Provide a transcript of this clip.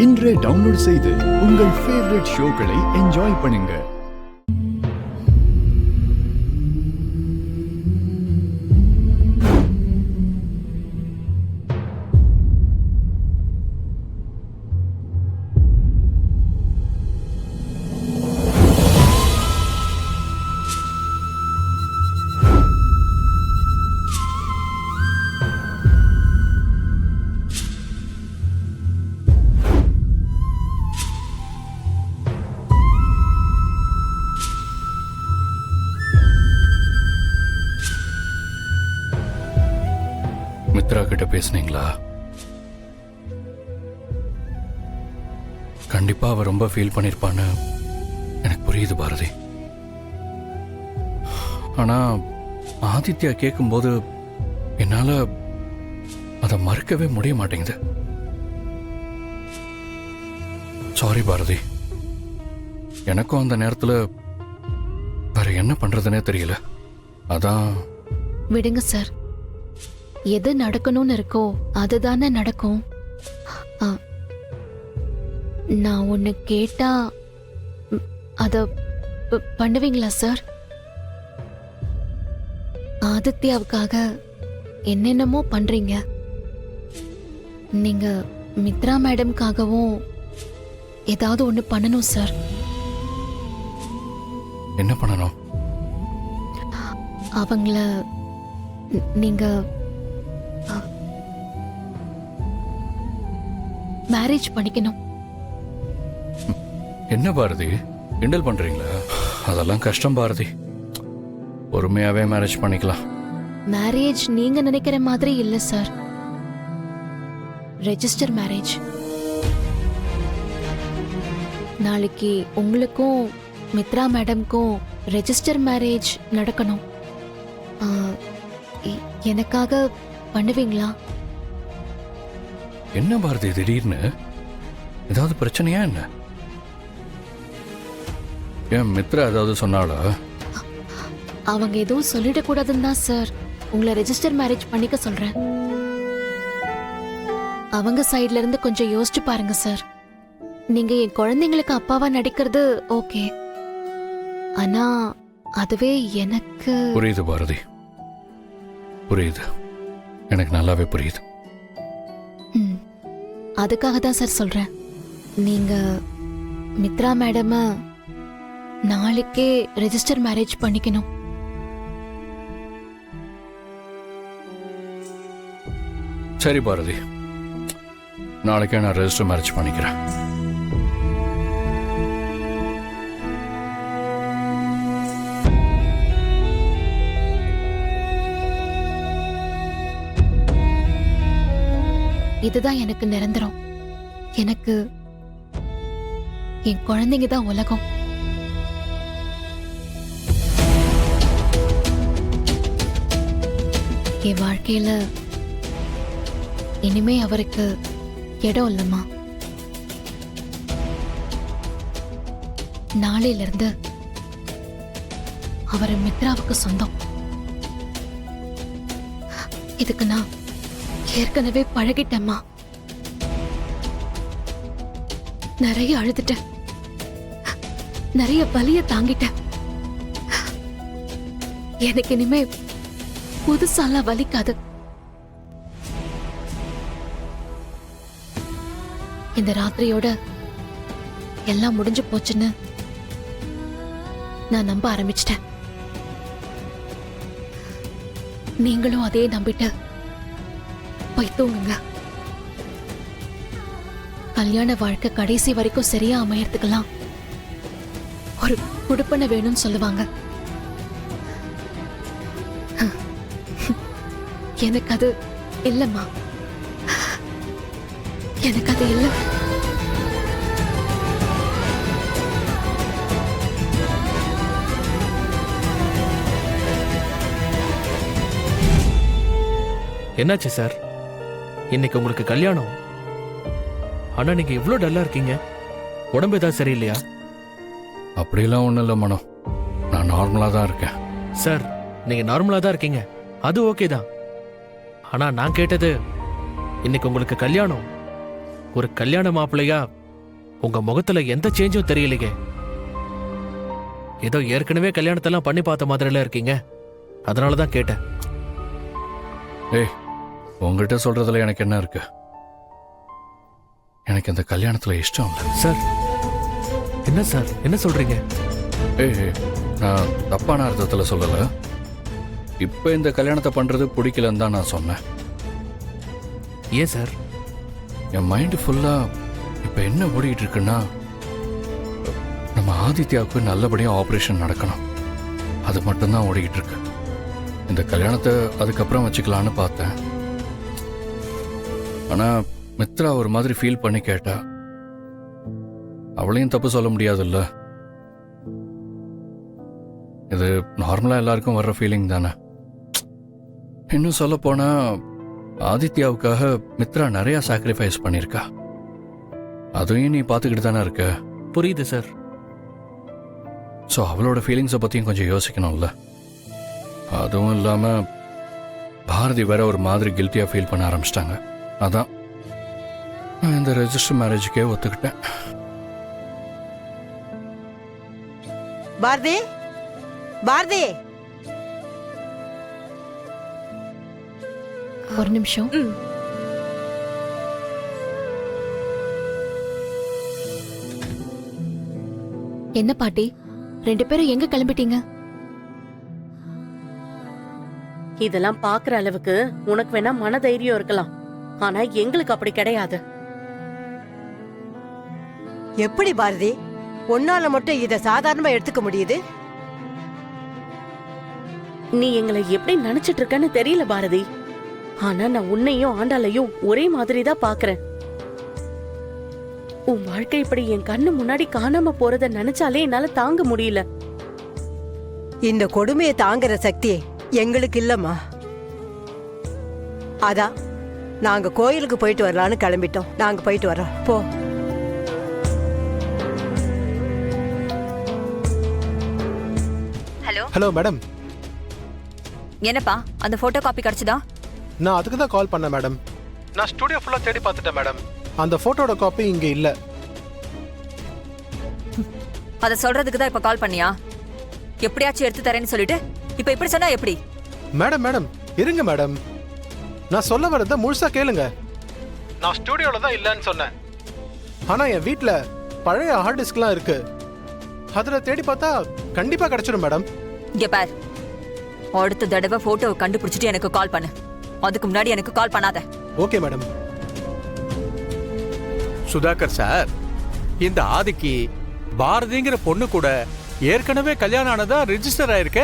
இன்றே டவுன்லோட் செய்து உங்கள் ஃபேவரட் ஷோக்களை என்ஜாய் பண்ணுங்க. மித்ரா கிட்ட பேசுனீங்களா? கண்டிப்பா அவ ரொம்ப ஃபீல் பண்ணிருப்பான்னு எனக்கு புரியுது பாரதி. ஆனா ஆதித்யா கேட்கும்போது என்னால அதை மறுக்கவே முடிய மாட்டேங்குது. சாரி பாரதி, எனக்கும் அந்த நேரத்துல வேற என்ன பண்றதுன்னே தெரியல. அதான். விடுங்க சார், எது நடக்கணும்னு இருக்கோ அதுதானே நடக்கும். நான் ஒன்னு கேட்டா அத பண்ணுவீங்களா சார்? ஆதித்யாவுக்காக என்னென்னமோ பண்றீங்க. நீங்க மித்ரா மேடம்காகவும் ஏதாவது ஒண்ணு பண்ணணும் சார். என்ன பண்ணணும்? அவங்கள நீங்க மேரேஜ் பண்ணிக்கணும். என்ன பாரதி, கிண்டல் பண்றீங்களா? அதெல்லாம் கஷ்டம் பாரதி, பொறுமையாவே மேரேஜ் பண்ணிக்கலாம். மேரேஜ் நீங்க நினைக்கிற மாதிரி இல்ல சார், ரெஜிஸ்டர் மேரேஜ். நாளைக்கு உங்களுக்கும் மித்ரா மேடம்க்கும் ரெஜிஸ்டர் மேரேஜ் நடக்கணும். எனக்காக பண்ணுவீங்களா? என்ன பாரதி திடீர்னு, ஏதாவது பிரச்சனையா என்ன? ஏன் மித்ரா ஏதாவது சொன்னாளா? அவங்க எதுவும் சொல்லிடக்கூடாதுன்னு தான் சார் உங்களை ரெஜிஸ்டர் மேரேஜ் பண்ணிக்க சொல்றேன். அவங்க சைட்ல இருந்து கொஞ்சம் யோசிச்சு பாருங்க சார். நீங்க என் குழந்தைங்களுக்கு அப்பாவா நடிக்கிறது ஓகே, ஆனா அதுவே எனக்கு புரியுது பாரதி, புரியுது, எனக்கு நல்லாவே புரியுது. அதுக்காக தான் சார் சொல்றேன். நீங்க மித்ரா மேடம் நாளைக்கே ரெஜிஸ்டர் மேரேஜ் பண்ணிக்கணும். சரி பாரதி, நாளைக்கே நான் ரெஜிஸ்டர் மேரேஜ் பண்ணிக்கிறேன். இதுதான் எனக்கு நிரந்தரம். எனக்கு என் குழந்தைங்க தான் உலகம். என் வாழ்க்கையில இனிமே அவருக்கு இடம் இல்லம்மா. நாளையில இருந்து அவர் மித்ராவுக்கு சொந்தம். இதுக்கு நான் ஏற்கனவே பழகிட்டேம்மா. நிறைய அழுதுட்டேன், நிறைய வலிய தாங்கிட்டேன். எனக்கு இனிமே புதுசால வலிக்காது. இந்த ராத்திரியோட எல்லாம் முடிஞ்சு போச்சுன்னு நான் நம்ப ஆரம்பிச்சிட்டேன். நீங்களும் அதே நம்பிட்டு போய் தூங்குங்க. கல்யாண வாழ்க்கை கடைசி வரைக்கும் சரியா அமையறதுக்கெல்லாம் ஒரு குடுப்பனை வேணும்னு சொல்லுவாங்க. எனக்கு அது இல்லம்மா, எனக்கு அது இல்ல. என்னாச்சு சார்? இன்னைக்கு உங்களுக்கு கல்யாணம், ஆனா நீங்க இவ்வளவு டல்லா இருக்கீங்க. உடம்பு ஏதாவது சரியில்லையா? அப்படியெல்லாம் ஒண்ணும் இல்லை மனோ, நான் நார்மலா தான் இருக்கேன். சார், நீங்க நார்மலா தான் இருக்கீங்க, அது ஓகே தான். ஆனா நான் கேட்டது இன்னைக்கு உங்களுக்கு கல்யாணம், ஒரு கல்யாண மாப்பிள்ளையா உங்க முகத்துல எந்த சேஞ்சும் தெரியலையே. ஏதோ ஏற்கனவே கல்யாணத்தெல்லாம் பண்ணி பார்த்த மாதிரில இருக்கீங்க. அதனாலதான் கேட்டேன். ஏய், உங்ககிட்ட சொல்றதுல எனக்கு என்ன இருக்கு? எனக்கு இந்த கல்யாணத்துல இஷ்டம் இல்லை. சார், என்ன சார் என்ன சொல்றீங்க? ஏய், நான் தப்பான அர்த்தத்துல சொல்லல. இப்ப இந்த கல்யாணத்தை பண்றது பிடிக்கலன்னு தான் நான் சொன்னேன். ஏன் சார்? என் மைண்டு ஃபுல்லா இப்ப என்ன ஓடிட்டு இருக்குன்னா, நம்ம ஆதித்யாவுக்கு நல்லபடியா ஆபரேஷன் நடக்கணும். அது மட்டும்தான் ஓடிக்கிட்டு இருக்கு. இந்த கல்யாணத்தை அதுக்கப்புறம் வச்சுக்கலான்னு பார்த்தேன். ஆனா மித்ரா ஒரு மாதிரி ஃபீல் பண்ணி கேட்டா. அவளையும் தப்பு சொல்ல முடியாதுல்ல. இது நார்மலா எல்லாருக்கும் வர்ற ஃபீலிங் தானே. இன்னும் சொல்ல போனா ஆதித்யாவுக்காக மித்ரா நிறைய சாக்ரிஃபைஸ் பண்ணியிருக்கா. அதையும் நீ பார்த்துக்கிட்டு தானே இருக்க. புரியுது சார். ஸோ அவளோட ஃபீலிங்ஸை பற்றியும் கொஞ்சம் யோசிக்கணும்ல. அதுவும் இல்லாமல் பாரதி வேற ஒரு மாதிரி கில்ட்டியாக ஃபீல் பண்ண ஆரம்பிச்சிட்டாங்க. அதான் நான் இந்த ரெஜிஸ்டர் மேரேஜுக்கே ஒத்துக்கிட்டேன். பாரதி, பாரதி, ஒரு நிமிஷம். என்ன பாட்டி, 2 பேரும் எங்க கிளம்பிட்டீங்க? இதெல்லாம் பாக்குற அளவுக்கு உனக்கு வேணா மன தைரியம் இருக்கலாம், ஆனா எங்களுக்கு அப்படி கிடையாது. எப்படி பாரதி உன்னால மட்டும் இத சாதாரணமா எடுத்துக்க முடியுது? நீ எங்களை எப்படி நினைச்சிட்டு இருக்கன்னு தெரியல பாரதி. ஆனா நான் உன்னையும் ஆண்டாளையும் ஒரே மாதிரி தான் பாக்குறேன். உன் வாழ்க்கை இப்படி என் கண்ணு முன்னாடி காணாம போறத நினைச்சாலே என்னால தாங்க முடியல. இந்த கொடுமையை தாங்குற சக்தி எங்களுக்கு இல்லம்மா. அதான் நாங்க கோயிலுக்கு போயிட்டு வரலான்னு கிளம்பிட்டோம். நாங்க போயிட்டு வரோம். போ. Hello madam. என்னப்பா அந்த போட்டோ காப்பி கிடைச்சதா? நான் அதுக்கு தான் கால் பண்ணேன் மேடம். நான் ஸ்டுடியோ ஃபுல்லா தேடி பார்த்துட்டேன் மேடம். அந்த போட்டோட காப்பி இங்க இல்ல. அத சொல்றதுக்கு தான் இப்ப கால் பண்ணியா? எப்படியாச்சும் எடுத்து தரேன்னு சொல்லிட்டு இப்ப இப்படி சொன்னா எப்படி? மேடம் மேடம் இருங்க மேடம். நான் சொல்ல வரத முழுசா கேளுங்க. நான் ஸ்டுடியோல தான் இல்லன்னு சொன்னேன். ஆனா என் வீட்ல பழைய ஹார்ட் டிஸ்க்லாம் இருக்கு. அதுல தேடி பார்த்தா கண்டிப்பா கிடைச்சிடும் மேடம். இங்க பார், அடுத்த தடவை போட்டோவை கண்டுபிடிச்சிட்டு எனக்கு கால் பண்ணு. அதுக்கு முன்னாடி எனக்கு கால் பண்ணாத. Okay madam. சுதாகர் சார், இந்த ஆதிக்கு பாரதிங்கிற பொண்ணு கூட ஏற்கனவே கல்யாணம் ஆனதா ரெஜிஸ்டர் ஆயிருக்க.